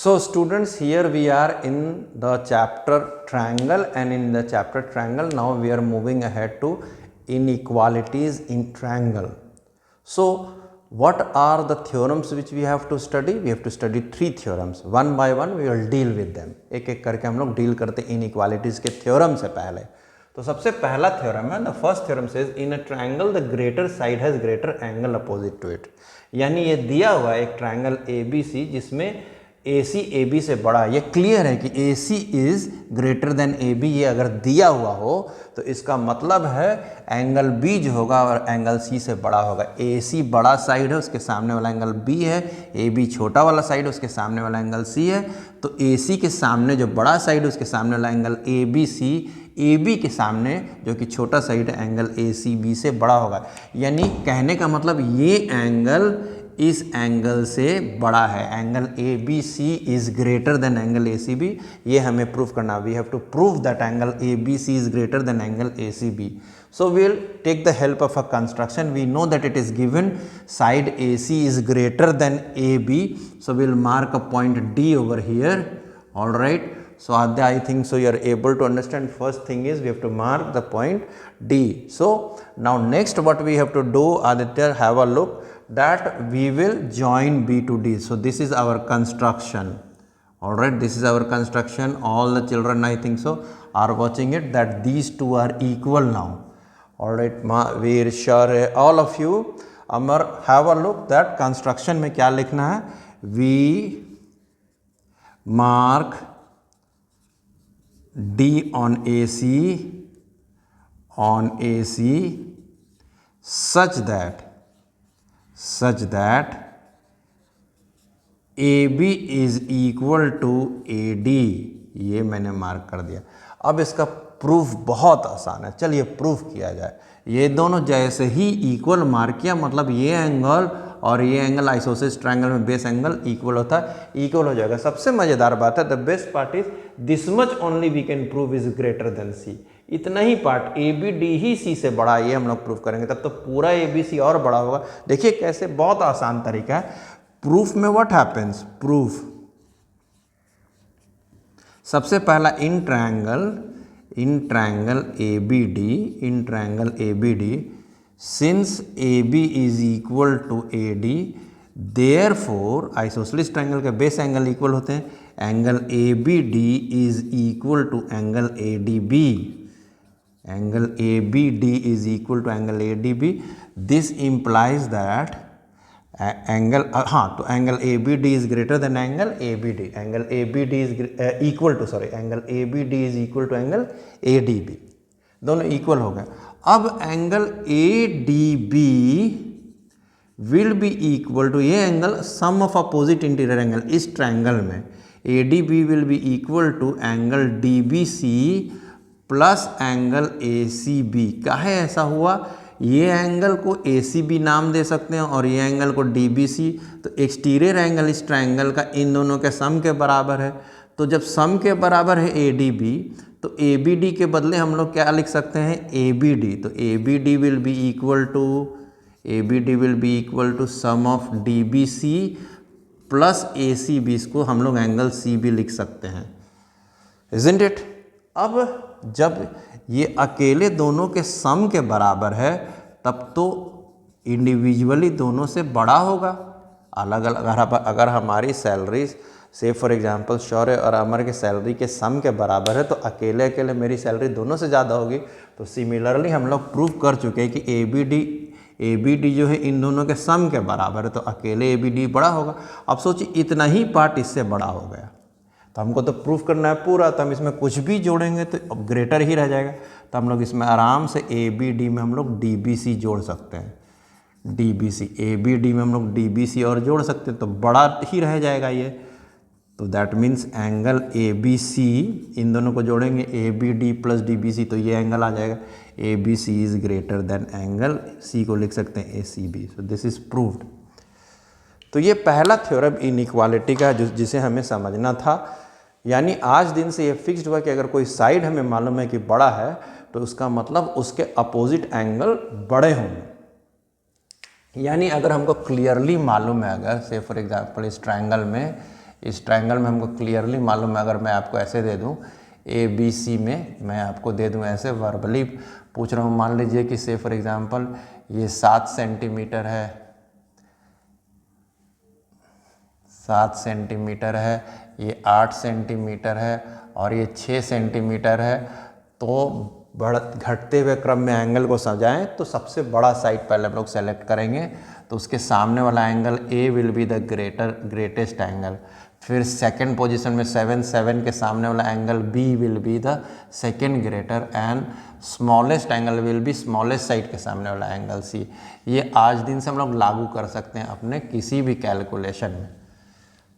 So students, here we are in the chapter triangle, and in the chapter triangle now we are moving ahead to inequalities in triangle. So what are the theorems which we have to study? We have to study three theorems. One by one we will deal with them. एक एक करके हम लोग deal करते inequalities के theorem से पहले. तो सबसे पहला थ्योरम है, the first theorem says in a triangle the greater side has greater angle opposite to it. यानी ये दिया हुआ है एक ट्रायंगल ABC जिसमें AC AB से बड़ा है. ये क्लियर है कि AC is greater then AB. ये अगर दिया हुआ हो तो इसका मतलब है एंगल B जो होगा और एंगल C से बड़ा होगा. AC बड़ा साइड है, उसके सामने वाला एंगल B है. AB छोटा वाला साइड है, उसके सामने वाला एंगल C है. तो AC के सामने जो बड़ा साइड है उसके सामने वाला एंगल ABC, AB के सामने जो कि छोटा साइड है एंगल ACB से बड़ा होगा. यानी कहने का मतलब ये एंगल इस एंगल से बड़ा है. Angle ABC is greater than angle ACB. ये हमें प्रूव करना. We have to prove that angle ABC is greater than angle ACB. So we will take the help of a construction. We know that it is given side AC is greater than AB. So we will mark a point D over here. All right. So Adya, I think so you are able to understand. First thing is we have to mark the point D. So now next what we have to do, Aditya, have a look that we will join B to D. So this is our construction. All right, this is our construction. All the children, I think so, are watching it, that these two are equal now. All right, we are sure all of you, Amar, have a look that construction में क्या लिखना है. We mark D on AC such that AB is equal to AD. ये मैंने mark कर दिया. अब इसका प्रूफ बहुत आसान है. चलिए प्रूफ किया जाए. ये दोनों जैसे ही इक्वल मार्क किया, मतलब ये एंगल और ये एंगल आइसोसेलेस ट्रायंगल में बेस एंगल इक्वल होता है, इक्वल हो जाएगा. सबसे मजेदार बात है, the best part is this much only we can prove is greater than C. इतना ही पार्ट ABD ही C से बड़ा, ये हम लोग प्रूफ करेंगे. तब तो पूरा ABC और बड़ा होगा. देखिए कैसे, बहुत आसान तरीका है. प्रूफ में व्हाट हैपेंस, प्रूफ सबसे पहला in triangle ABD since AB is equal to AD, therefore isosceles triangle के बेस एंगल इक्वल होते हैं. Angle ABD is equal to angle ADB. Angle ABD is equal to angle ADB. This implies that angle तो angle ABD is greater than angle ABD. Angle ABD is equal to angle ABD is equal to angle ADB. दोनों equal हो गए. अब angle ADB will be equal to, ये angle sum of opposite interior angle इस triangle में ADB will be equal to angle DBC plus angle ACB. काहे ऐसा हुआ? ये एंगल को ACB नाम दे सकते हैं और ये एंगल को DBC. तो एक्सटीरियर एंगल इस ट्रायंगल का इन दोनों के सम के बराबर है. तो जब सम के बराबर है ADB, तो ABD के बदले हम लोग क्या लिख सकते हैं, ABD. तो ABD will be equal to sum of DBC plus ACB. इसको हम लोग एंगल CB लिख सकते हैं. Isn't it? अब जब ये अकेले दोनों के सम के बराबर है तब तो इंडिविजुअली दोनों से बड़ा होगा. अलग अलग अगर हमारी सैलरी से फॉर एग्जांपल शौर्य और अमर के सैलरी के सम के बराबर है तो अकेले अकेले मेरी सैलरी दोनों से ज़्यादा होगी. तो सिमिलरली हम लोग प्रूव कर चुके हैं कि ABD जो है इन दोनों के सम के बराबर है, तो अकेले ABD बड़ा होगा. अब सोचिए इतना ही पार्ट इससे बड़ा हो गया, तो हमको तो प्रूफ करना है पूरा. तो हम इसमें कुछ भी जोड़ेंगे तो अब ग्रेटर ही रह जाएगा. तो हम लोग इसमें आराम से ABD में हम लोग DBC जोड़ सकते हैं. ABD में हम लोग DBC और जोड़ सकते हैं, तो बड़ा ही रह जाएगा ये. तो दैट मीन्स एंगल ABC, इन दोनों को जोड़ेंगे ABD प्लस DBC, तो ये एंगल आ जाएगा. ABC is greater than angle C को लिख सकते हैं ACB. So this is proved. तो ये पहला थ्योरम इनइक्वालिटी का जिसे हमें समझना था. यानी आज दिन से ये फिक्स्ड हुआ कि अगर कोई साइड हमें मालूम है कि बड़ा है तो उसका मतलब उसके अपोजिट एंगल बड़े होंगे. यानी अगर हमको क्लियरली मालूम है, अगर से फॉर एग्जांपल इस ट्रायंगल में इस ट्रायंगल में हमको क्लियरली मालूम है, अगर मैं आपको ऐसे दे दूं ABC में, मैं आपको दे दूं ऐसे वर्बली पूछ रहा हूँ, मान लीजिए कि से फॉर एग्जांपल ये 7 सेंटीमीटर है, 7 सेंटीमीटर है, ये 8 सेंटीमीटर है और ये 6 सेंटीमीटर है, तो घटते हुए क्रम में एंगल को सजाएं तो सबसे बड़ा साइड पहले हम लोग सेलेक्ट करेंगे, तो उसके सामने वाला angle A will be the greatest angle. फिर सेकंड पोजीशन में 7 के सामने वाला angle B will be the second greater and smallest angle will be smallest side के सामने वाला एंगल C। ये आज दिन से हम लोग लागू कर सकते हैं अपने किसी भी कैलकुलेशन में।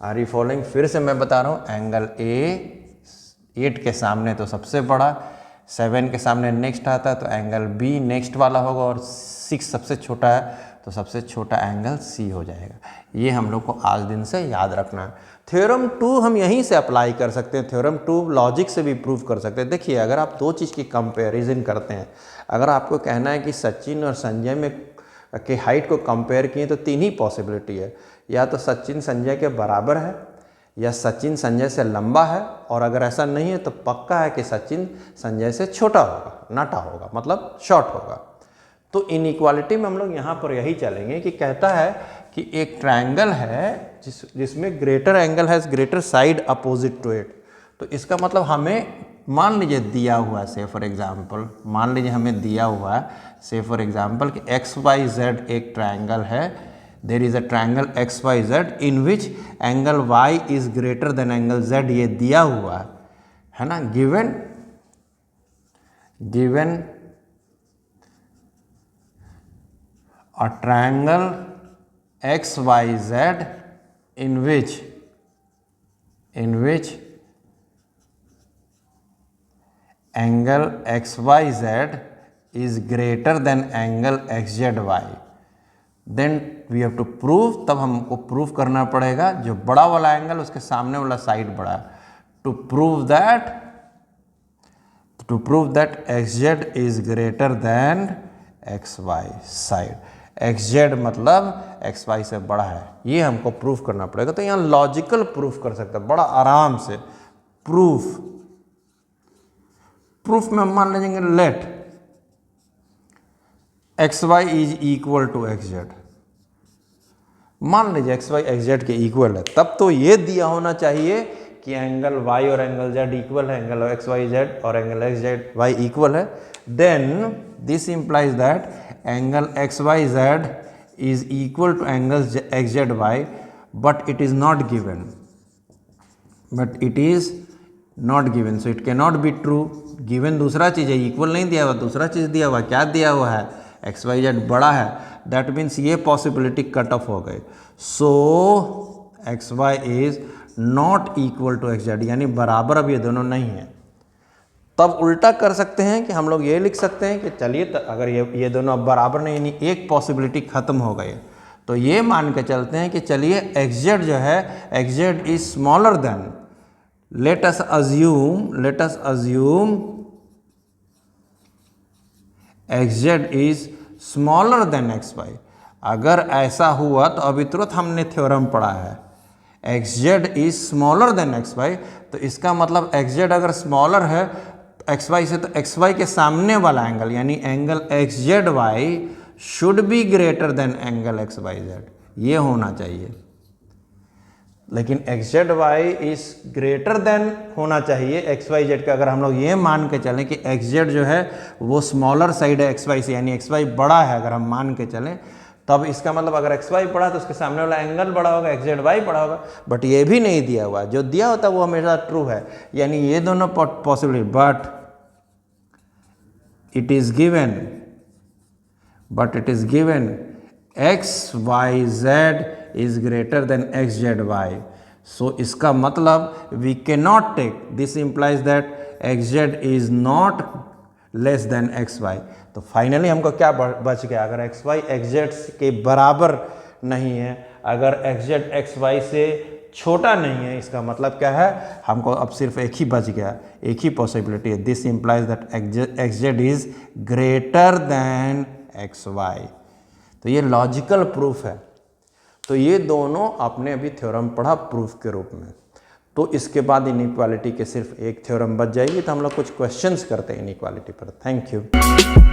Are you following? फिर से मैं बता रहा हूँ, एंगल A 8 के सामने तो सबसे बड़ा, 7 के सामने नेक्स्ट आता है तो एंगल B नेक्स्ट वाला होगा, और 6 सबसे छोटा है तो सबसे छोटा एंगल C हो जाएगा। ये हम लोग को आज दिन से याद रखना है। थ्योरम 2 हम यहीं से अप्लाई कर सकते हैं, थ्योरम 2 लॉजिक से भी प्रूव कर सकते हैं। देखिए, अगर आप दो चीज़ की कंपैरिजन करते हैं, अगर आपको कहना है कि सचिन और संजय में के हाइट को कंपेयर किए तो 3 ही पॉसिबिलिटी है, या तो सचिन संजय के बराबर है, या सचिन संजय से लंबा है, और अगर ऐसा नहीं है तो पक्का है कि सचिन संजय से छोटा होगा, नाटा होगा, मतलब शॉर्ट होगा। तो इनइक्वालिटी में हम लोग यहाँ पर यही चलेंगे कि कहता है कि एक ट्रायंगल है जिसमें greater angle has greater side opposite to it. तो इसका मतलब हमें मान लीजिए दिया हुआ है, से फॉर एग्जांपल मान लीजिए हमें दिया हुआ है, से फॉर एग्जांपल कि XYZ एक ट्रायंगल है, there is a triangle XYZ in which angle Y is greater than angle Z। ये दिया हुआ है ना, given a triangle XYZ in which angle XYZ is greater than angle XZY, then we have to prove, तब हमको prove करना पड़ेगा जो बड़ा वाला एंगल उसके सामने वाला साइड बड़ा है, to prove that XZ is greater than XY side. XZ मतलब XY से बड़ा है, ये हमको प्रूफ करना पड़ेगा। तो यहाँ लॉजिकल प्रूफ कर सकते हैं बड़ा आराम से। प्रूफ में हम मान लेंगे let XY is equal to XZ। मान लीजिए XY XZ के इक्वल है, तब तो ये दिया होना चाहिए कि एंगल Y और एंगल Z इक्वल है, एंगल XYZ और एंगल XZY इक्वल है। Then this implies that angle XYZ is equal to angle XZY, but it is not given, so it cannot be true। given दूसरा चीज़ है, equal नहीं दिया हुआ, दूसरा चीज़ दिया हुआ, क्या दिया हुआ है, XYZ बड़ा है, दैट मीन्स ये पॉसिबिलिटी कट ऑफ हो गई। So XY is not equal to XZ, यानी बराबर अब ये दोनों नहीं है। तब उल्टा कर सकते हैं कि हम लोग ये लिख सकते हैं कि चलिए अगर ये दोनों अब बराबर नहीं, यानी एक पॉसिबिलिटी खत्म हो गई, तो ये मान के चलते हैं कि चलिए XZ जो है, XZ is smaller than, let us assume XZ is smaller than XY। अगर ऐसा हुआ तो अभी तुरंत हमने थ्योरम पढ़ा है, XZ is smaller than XY, तो इसका मतलब XZ अगर स्मॉलर है XY से, तो XY के सामने वाला एंगल यानी angle XZY should be greater than angle XYZ, ये होना चाहिए। लेकिन XZY इज ग्रेटर देन होना चाहिए XYZ का। अगर हम लोग ये मान के चलें कि XZ जो है वो स्मॉलर साइड है XY से, यानी XY बड़ा है, अगर हम मान के चलें, तब इसका मतलब अगर XY बड़ा तो उसके सामने वाला एंगल बड़ा होगा, XZY बड़ा होगा। बट ये भी नहीं दिया हुआ, जो दिया होता है वो हमेशा ट्रू है, यानी ये दोनों possibility. But it is given XYZ is greater than XZY। So इसका मतलब we can not take, this implies that XZ is not less than XY। तो फाइनली हमको क्या बच गया, अगर XY XZ के बराबर नहीं है, अगर XZ XY से छोटा नहीं है, इसका मतलब क्या है, हमको अब सिर्फ एक ही बच गया, एक ही पॉसिबिलिटी है, this implies that XZ is greater then XY। तो ये लॉजिकल प्रूफ है। तो ये दोनों आपने अभी थ्योरम पढ़ा प्रूफ के रूप में। तो इसके बाद इनइक्वालिटी के सिर्फ एक थ्योरम बच जाएगी। तो हम लोग कुछ क्वेश्चंस करते हैं इनइक्वालिटी पर। Thank you.